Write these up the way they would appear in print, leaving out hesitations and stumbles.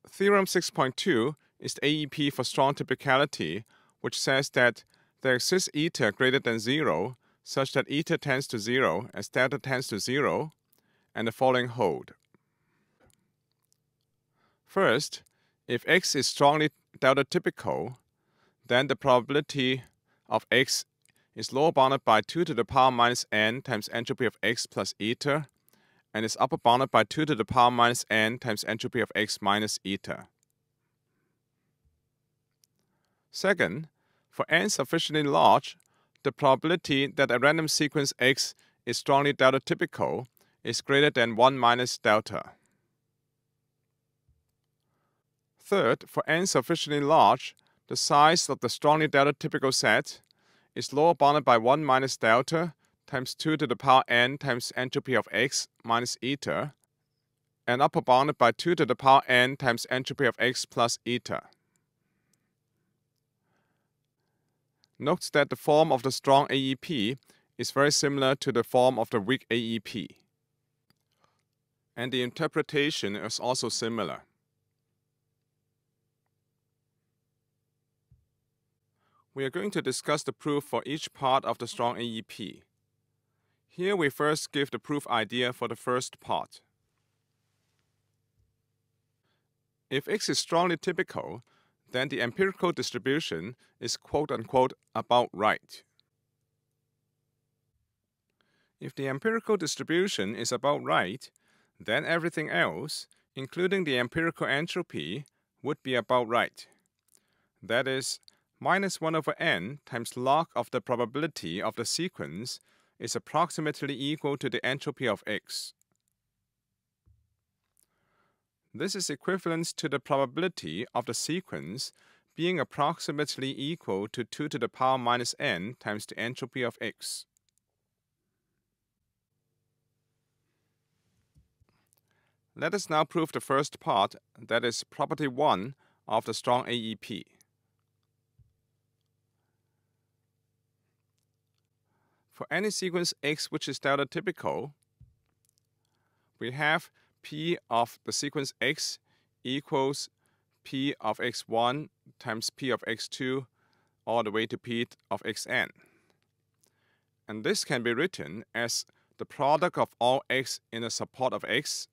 Theorem 6.2 is the AEP for strong typicality, which says that there exists eta greater than 0, such that eta tends to 0 as delta tends to 0, and the following hold. First, if x is strongly delta typical, then the probability of x is lower bounded by 2 to the power minus n times entropy of x plus eta, and is upper bounded by 2 to the power minus n times entropy of x minus eta. Second, for n sufficiently large, the probability that a random sequence x is strongly delta typical is greater than 1 minus delta. Third, for n sufficiently large, the size of the strongly delta typical set is lower bounded by 1 minus delta times 2 to the power n times entropy of x minus eta, and upper bounded by 2 to the power n times entropy of x plus eta. Note that the form of the strong AEP is very similar to the form of the weak AEP, and the interpretation is also similar. We are going to discuss the proof for each part of the strong AEP. Here we first give the proof idea for the first part. If x is strongly typical, then the empirical distribution is quote-unquote about right. If the empirical distribution is about right, then everything else, including the empirical entropy, would be about right. That is, minus 1 over n times log of the probability of the sequence is approximately equal to the entropy of x. This is equivalent to the probability of the sequence being approximately equal to 2 to the power minus n times the entropy of x. Let us now prove the first part, that is property 1 of the strong AEP. For any sequence x which is delta typical, we have p of the sequence x equals p of x1 times p of x2 all the way to p of xn. And this can be written as the product of all x in the support of x,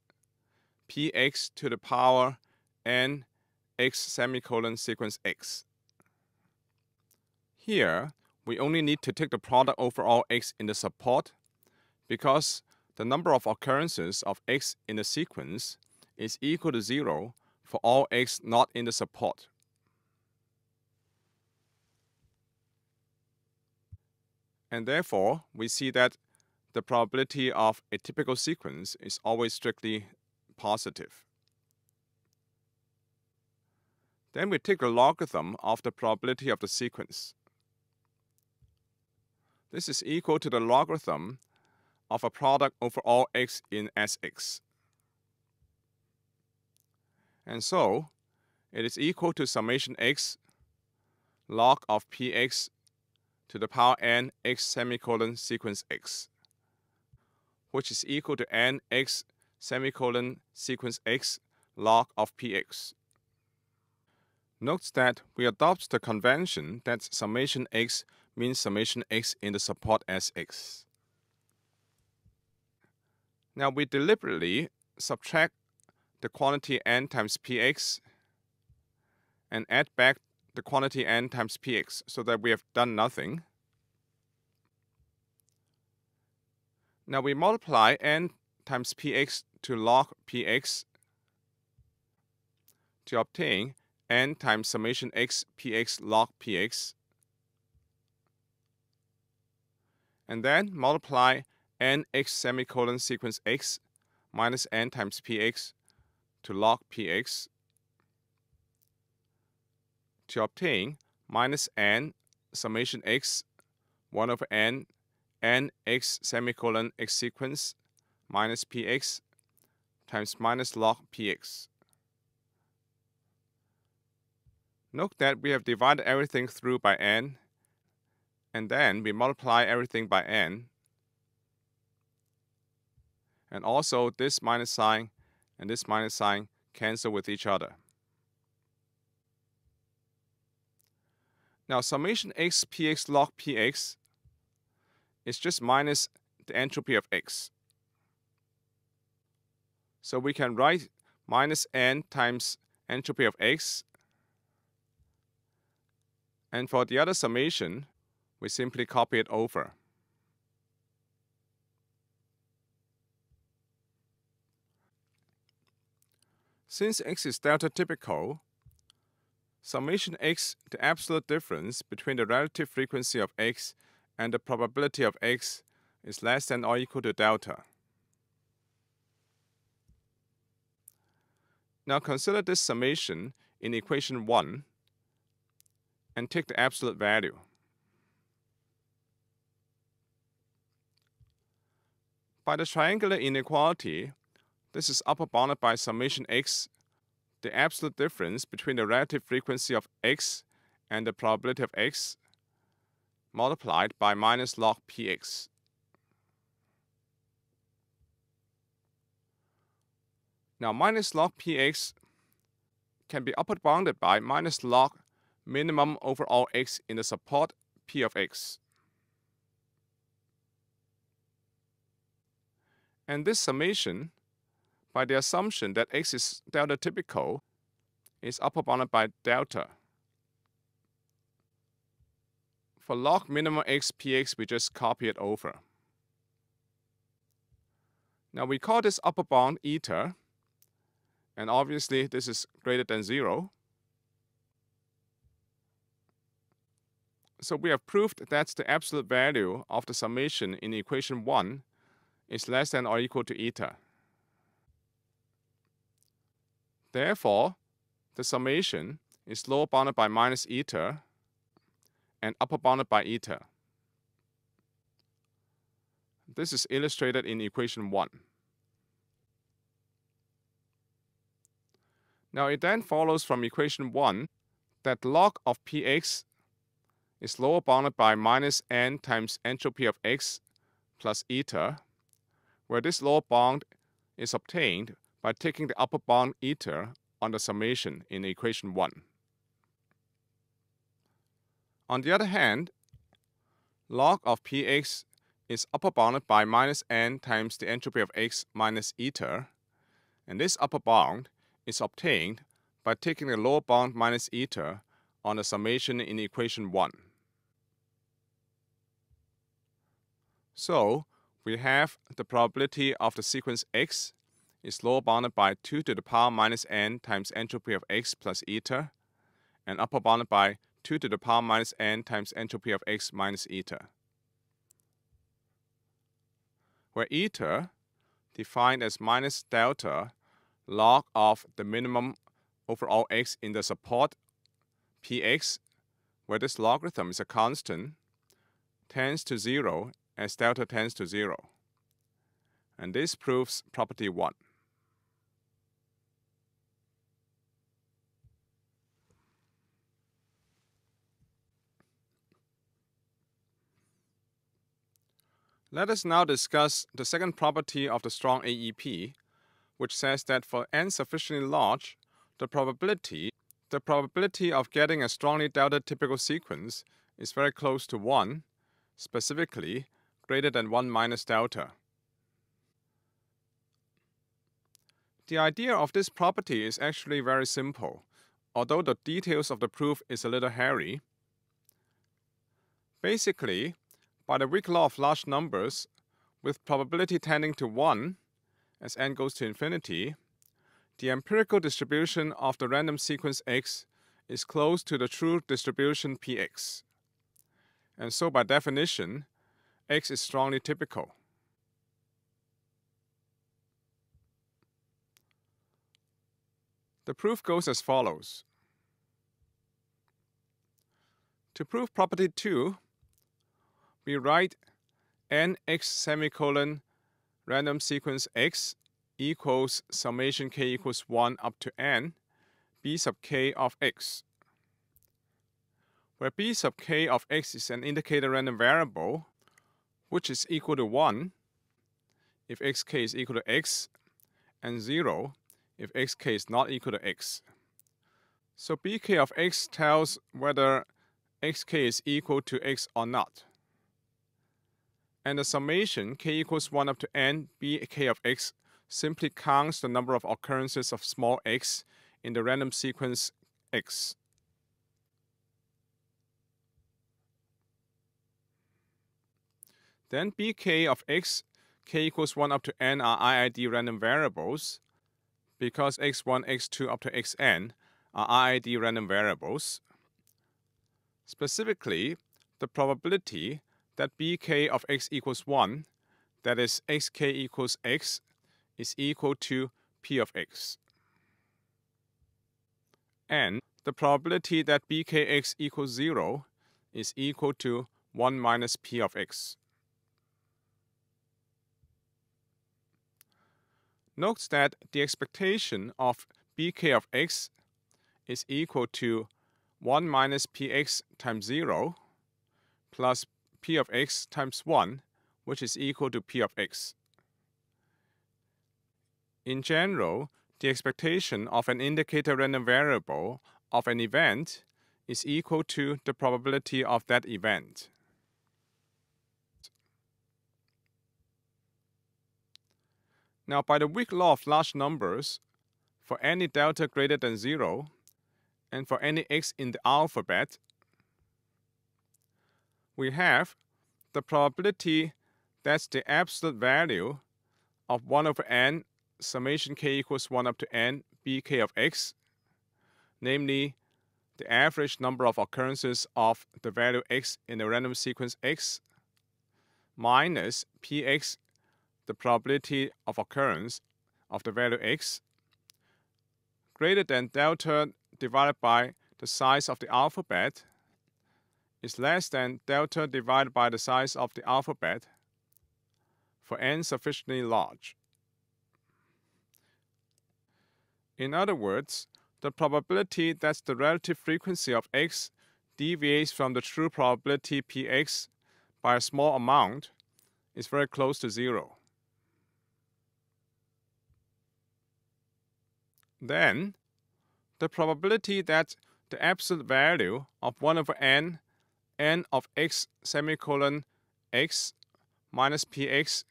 px to the power n x semicolon sequence x. Here, we only need to take the product over all x in the support, because the number of occurrences of x in the sequence is equal to 0 for all x not in the support. And therefore, we see that the probability of a typical sequence is always strictly positive. Then we take the logarithm of the probability of the sequence. This is equal to the logarithm of a product over all x in Sx. And so, it is equal to summation x log of px to the power n x semicolon sequence x, which is equal to n x semicolon sequence x log of px. Note that we adopt the convention that summation x means summation x in the support Sx. Now we deliberately subtract the quantity n times px and add back the quantity n times px so that we have done nothing. Now we multiply n times px to log px to obtain n times summation x px log px, and then multiply n x semicolon sequence x minus n times px to log px to obtain minus n summation x 1 over n n x semicolon x sequence minus px times minus log px. Note that we have divided everything through by n, and then we multiply everything by n. And also this minus sign and this minus sign cancel with each other. Now summation x px log px is just minus the entropy of x. So we can write minus n times entropy of x. And for the other summation, we simply copy it over. Since x is delta typical, summation x, the absolute difference between the relative frequency of x and the probability of x, is less than or equal to delta. Now consider this summation in equation 1 and take the absolute value. By the triangular inequality, this is upper bounded by summation x, the absolute difference between the relative frequency of x and the probability of x, multiplied by minus log px. Now minus log px can be upper bounded by minus log minimum over all x in the support p of x. And this summation, by the assumption that x is delta typical, is upper bounded by delta. For log minimum x px, we just copy it over. Now we call this upper bound eta, and obviously this is greater than 0. So we have proved that the absolute value of the summation in equation 1 is less than or equal to eta. Therefore, the summation is lower bounded by minus eta and upper bounded by eta. This is illustrated in equation 1. Now it then follows from equation 1 that log of px is lower bounded by minus n times entropy of x plus eta, where this lower bound is obtained by taking the upper bound eta on the summation in equation 1. On the other hand, log of px is upper bounded by minus n times the entropy of x minus eta, and this upper bound is obtained by taking the lower bound minus eta on the summation in equation 1. So, we have the probability of the sequence x is lower bounded by 2 to the power minus n times entropy of x plus eta, and upper bounded by 2 to the power minus n times entropy of x minus eta, where eta, defined as minus delta log of the minimum over all x in the support px, where this logarithm is a constant, tends to 0 as delta tends to 0. And this proves property 1. Let us now discuss the second property of the strong AEP, which says that for n sufficiently large, the probability of getting a strongly delta typical sequence is very close to 1, specifically greater than 1 minus delta. The idea of this property is actually very simple, although the details of the proof is a little hairy. Basically, by the weak law of large numbers, with probability tending to 1, as n goes to infinity, the empirical distribution of the random sequence x is close to the true distribution px. And so by definition, x is strongly typical. The proof goes as follows. To prove property 2, we write nx semicolon random sequence x equals summation k equals 1 up to n b sub k of x, where b sub k of x is an indicator random variable which is equal to 1 if xk is equal to x and 0 if xk is not equal to x. So bk of x tells whether xk is equal to x or not. And the summation k equals 1 up to n bk of x simply counts the number of occurrences of small x in the random sequence x. Then bk of x, k equals 1 up to n are IID random variables, because x1, x2 up to xn are IID random variables. Specifically, the probability that bk of x equals 1, that is xk equals x, is equal to p of x. And the probability that bkx equals 0 is equal to 1 minus p of x. Note that the expectation of bk of x is equal to 1 minus px times 0 plus p of x times 1, which is equal to p of x. In general, the expectation of an indicator random variable of an event is equal to the probability of that event. Now, by the weak law of large numbers, for any delta greater than 0, and for any x in the alphabet, we have the probability that's the absolute value of 1 over n summation k equals 1 up to n bk of x, namely the average number of occurrences of the value x in the random sequence x, minus px, the probability of occurrence of the value x, greater than delta divided by the size of the alphabet, is less than delta divided by the size of the alphabet for n sufficiently large. In other words, the probability that the relative frequency of x deviates from the true probability px by a small amount is very close to 0. Then, the probability that the absolute value of 1 over n, n of x semicolon x minus px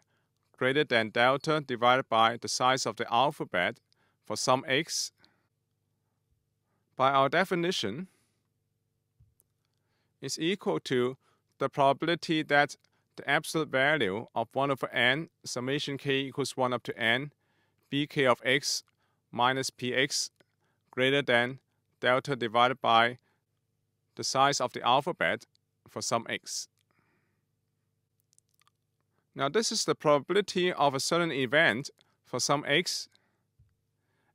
greater than delta divided by the size of the alphabet for some x, by our definition, is equal to the probability that the absolute value of 1 over n summation k equals 1 up to n bk of x minus px greater than delta divided by the size of the alphabet for some x. Now this is the probability of a certain event for some x,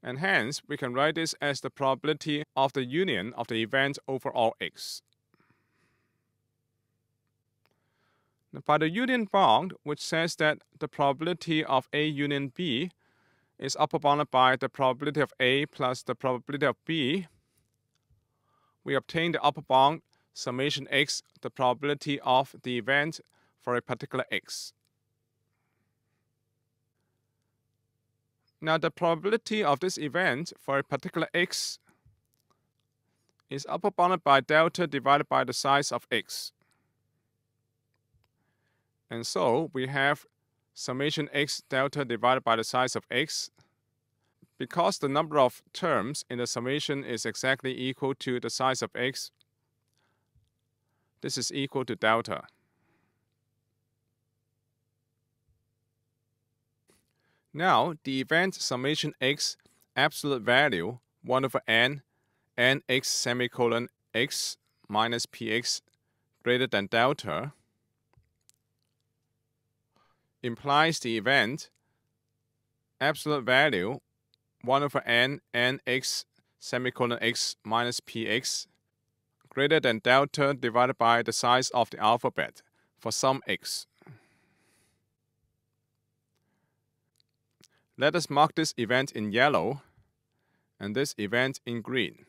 and hence we can write this as the probability of the union of the event over all x. Now, by the union bound, which says that the probability of A union B is upper bounded by the probability of A plus the probability of B, we obtain the upper bound summation x, the probability of the event for a particular x. Now the probability of this event for a particular x is upper bounded by delta divided by the size of x. And so we have summation x delta divided by the size of x. Because the number of terms in the summation is exactly equal to the size of x, this is equal to delta. Now, the event summation x absolute value 1 over n, nx semicolon x minus px greater than delta implies the event absolute value 1 over n, nx semicolon x minus px greater than delta divided by the size of the alphabet for some x. Let us mark this event in yellow and this event in green.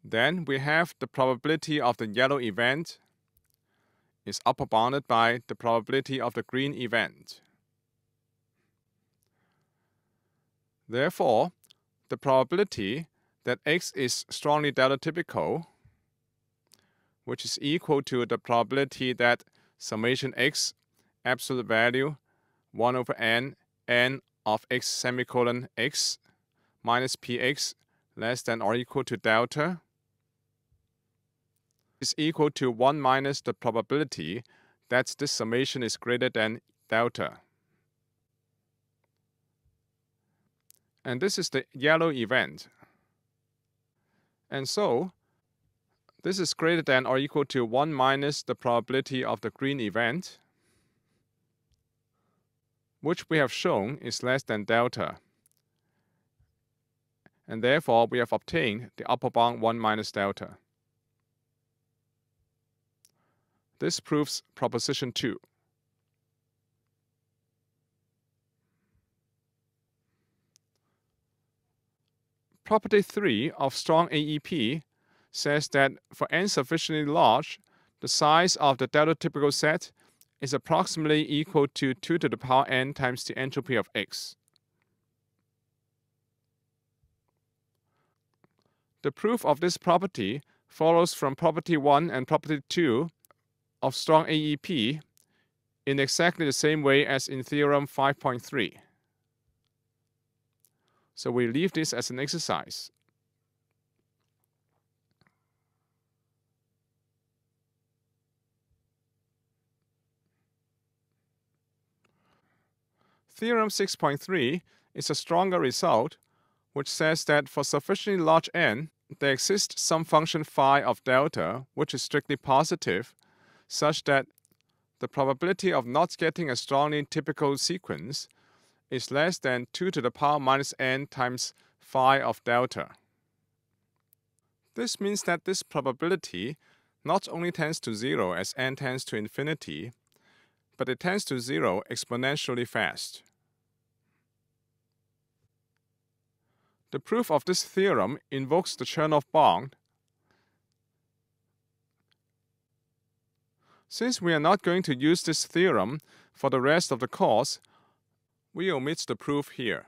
Then we have the probability of the yellow event is upper bounded by the probability of the green event. Therefore, the probability that x is strongly delta typical, which is equal to the probability that summation x, absolute value, 1 over n of x semicolon x minus px less than or equal to delta is equal to 1 minus the probability that this summation is greater than delta. And this is the yellow event. And so, this is greater than or equal to 1 minus the probability of the green event, which we have shown is less than delta. And therefore, we have obtained the upper bound 1 minus delta. This proves proposition 2. Property 3 of strong AEP says that for n sufficiently large, the size of the delta typical set is approximately equal to 2 to the power n times the entropy of x. The proof of this property follows from property 1 and property 2 of strong AEP in exactly the same way as in theorem 5.3. So we leave this as an exercise. Theorem 6.3 is a stronger result, which says that for sufficiently large n, there exists some function phi of delta, which is strictly positive, such that the probability of not getting a strongly typical sequence is less than 2 to the power minus n times phi of delta. This means that this probability not only tends to 0 as n tends to infinity, but it tends to 0 exponentially fast. The proof of this theorem invokes the Chernoff bound. Since we are not going to use this theorem for the rest of the course, we omit the proof here.